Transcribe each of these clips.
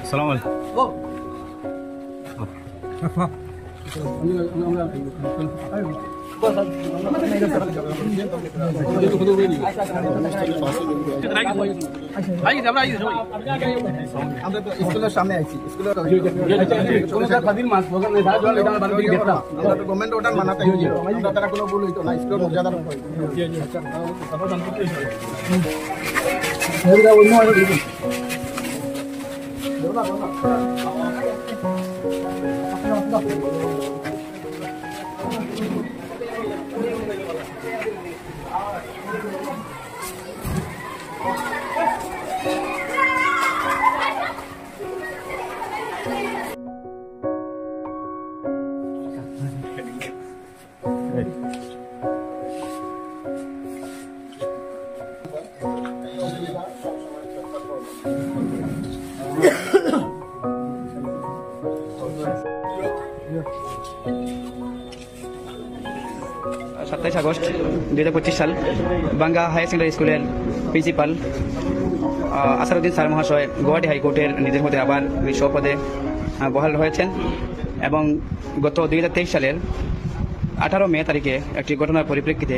আসসালামু আলাইকুম। স্কুলের সামনে আছি স্কুলের গভর্নমেন্ট অর্ডার মানাতে তারা কোনো ভুল হইতো না স্কুলের মর্যাদা সাতাইশ আগস্ট 2025 সাল বাঙ্গা হায়ার সেকেন্ডারি স্কুলের প্রিন্সিপাল আসারুদ্দিন স্যার মহাশয় গুয়াহাটি হাইকোর্টের নির্দেশ মতে আবার স্বপদে বহাল হয়েছেন এবং গত 2023 সালের 18 মে তারিখে একটি ঘটনার পরিপ্রেক্ষিতে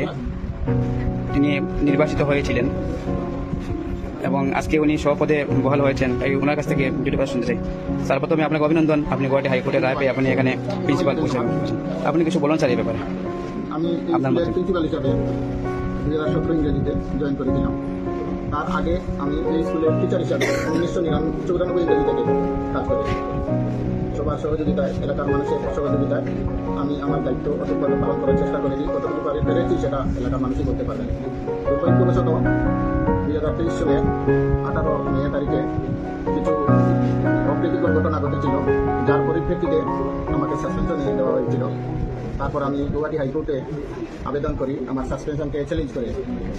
তিনি নির্বাচিত হয়েছিলেন এবং আজকে উনি স্বপদে বহাল হয়েছেন। এই ওনার কাছ থেকে দুটো কথা শুনতে চাই। স্যার, প্রথমে আপনাকে অভিনন্দন, আপনি গুয়াহাটি হাইকোর্টের রায় পেয়ে আপনি এখানে প্রিন্সিপাল পৌঁছে। আপনি কিছু বলুন স্যার এই ব্যাপারে। আমি প্রিন্সিপাল হিসাবে 2017 ইংরেজিতে জয়েন করেছিলাম। তার আগে আমি এই স্কুলের টিচার হিসাবে 1994 ইংরেজি থেকে কাজ করেছি। সবার সহযোগিতায়, এলাকার মানুষের সহযোগিতায় আমি আমার দায়িত্ব সঠিকভাবে পালন করার চেষ্টা করেছি। কতটুকু পেরেছি সেটা এলাকার মানুষই করতে পারবেন। দুর্ভাগ্যবশত 2023 সালের 18 মে তারিখে কিছু অপ্রীতিকর ঘটনা ঘটেছিল, যার পরিপ্রেক্ষিতে আমাকে সাসপেনশন নিয়ে দেওয়া হয়েছিল। তারপর আমি গুয়াহাটি হাইকোর্টে আবেদন করি আমার সাসপেনশনকে চ্যালেঞ্জ করে।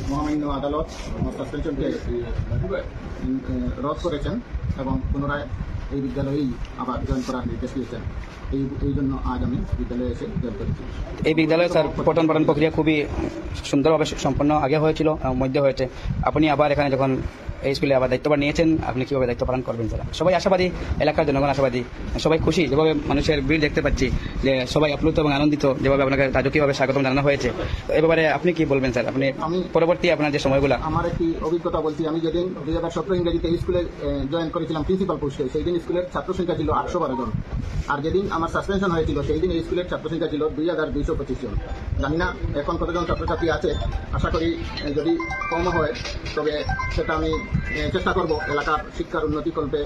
মহামান্য আদালত আমার সাসপেনশনকে রদ করেছেন এবং পুনরায় এই বিদ্যালয়েই আবার জয়েন করার নির্দেশ দিয়েছেন। এই জন্য আজ আমি বিদ্যালয়ে এসে জয়েন করেছি। এই বিদ্যালয়ে স্যার পঠন পাঠন প্রক্রিয়া খুবই সুন্দরভাবে সম্পন্ন আগে হয়েছিল, মধ্যে হয়েছে। আপনি আবার এখানে যখন এই স্কুলে আবার দায়িত্বভার নিয়েছেন, আপনি কীভাবে দায়িত্ব পালন করবেন স্যার? সবাই আশাবাদী, এলাকার জনগণ আশাবাদী, সবাই খুশি যেভাবে মানুষের ভিড় দেখতে পাচ্ছি, যে সবাই আপ্লুত এবং আনন্দিত যেভাবে আপনাকে রাজকীয়ভাবে স্বাগতম জানানো হয়েছে। এ ব্যাপারে আপনি কি বলবেন স্যার? আপনি পরবর্তী আপনার যে সময়গুলো। আমার একটি অভিজ্ঞতা বলছি। আমি যেদিন 2017 ইংরেজিতে স্কুলে জয়েন করেছিলাম প্রিন্সিপাল পোস্টে, সেই দিন স্কুলের ছাত্র সংখ্যা ছিল 812 জন। আর যেদিন আমার সাসপেনশন হয়েছিল সেই দিন এই স্কুলের ছাত্র সংখ্যা ছিল 2225 জন। জানি না এখন কতজন ছাত্রছাত্রী আছে, আশা করি যদি কম হয় তবে সেটা আমি চেষ্টা করব এলাকার শিক্ষার উন্নতি করতে,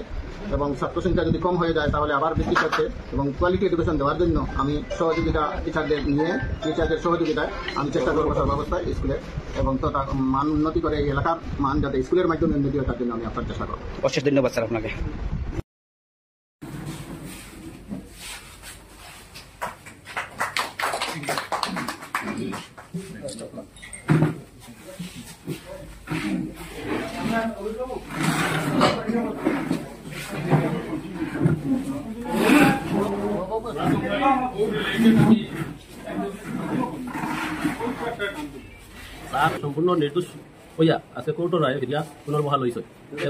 এবং ছাত্র সংখ্যা যদি কম হয়ে যায় তাহলে আবার বৃদ্ধি করতে এবং কোয়ালিটি এডুকেশন দেওয়ার জন্য আমি সহযোগিতা টিচারদের নিয়ে, টিচারদের সহযোগিতায় আমি চেষ্টা করবো সর্বাবস্থায় স্কুলে, এবং তথা মান উন্নতি করে এই এলাকার মান যাতে স্কুলের মাধ্যমে উন্নতি হয় তার জন্য আমি আপনার চেষ্টা করবো। অশেষ ধন্যবাদ স্যার আপনাকে। সম্পূর্ণ নির্দোষ হইয়া আজকে কোর্টের রায় ফিরিয়া পুনর্বহাল হয়েছে।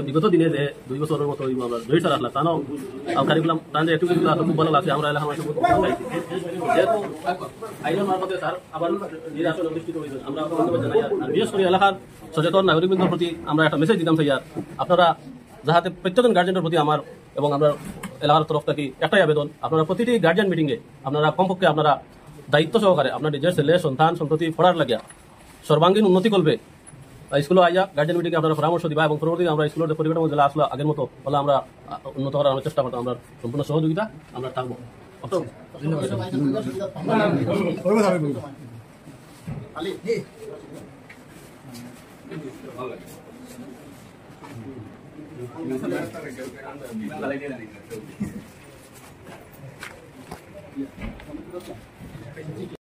বিগত দিনে যে 2 বছরের মতো আমরা জয়ী স্যার আসলাম তাও কারিকুলাম তার একটু খুব ভালো লাগছে। আমরা এলাকার মানুষের যেহেতু আইনের মারফতে স্যার আবার নির্বাচন অনুষ্ঠিত হয়েছে, আমরা ধন্যবাদ জানাই। আর বিশেষ করে এলাকার সচেতন নাগরিকবৃন্দের প্রতি আমরা একটা মেসেজ দিতাম স্যার, আপনারা যাহাতে প্রত্যেকজন গার্জেনের প্রতি আমার এবং আমরা এলাকার তরফ থেকে একটাই আবেদন, আপনারা প্রতিটি গার্জিয়ান মিটিংয়ে আপনারা কমপক্ষে আপনারা দায়িত্ব সহকারে আপনার নিজের ছেলে সন্তান সন্ততি পড়ার লাগিয়া সর্বাঙ্গীন উন্নতি করবে স্কুলে আইয়া গার্জেন মিটিংয়ে আপনারা পরামর্শ দিবা এবং পরবর্তী আমরা স্কুলের পরিকাঠামো জেলা আসলে আগের মতো বলে আমরা উন্নত করার চেষ্টা করতাম। আমরা সম্পূর্ণ সহযোগিতা আমরা থাকবো। ধন্যবাদ।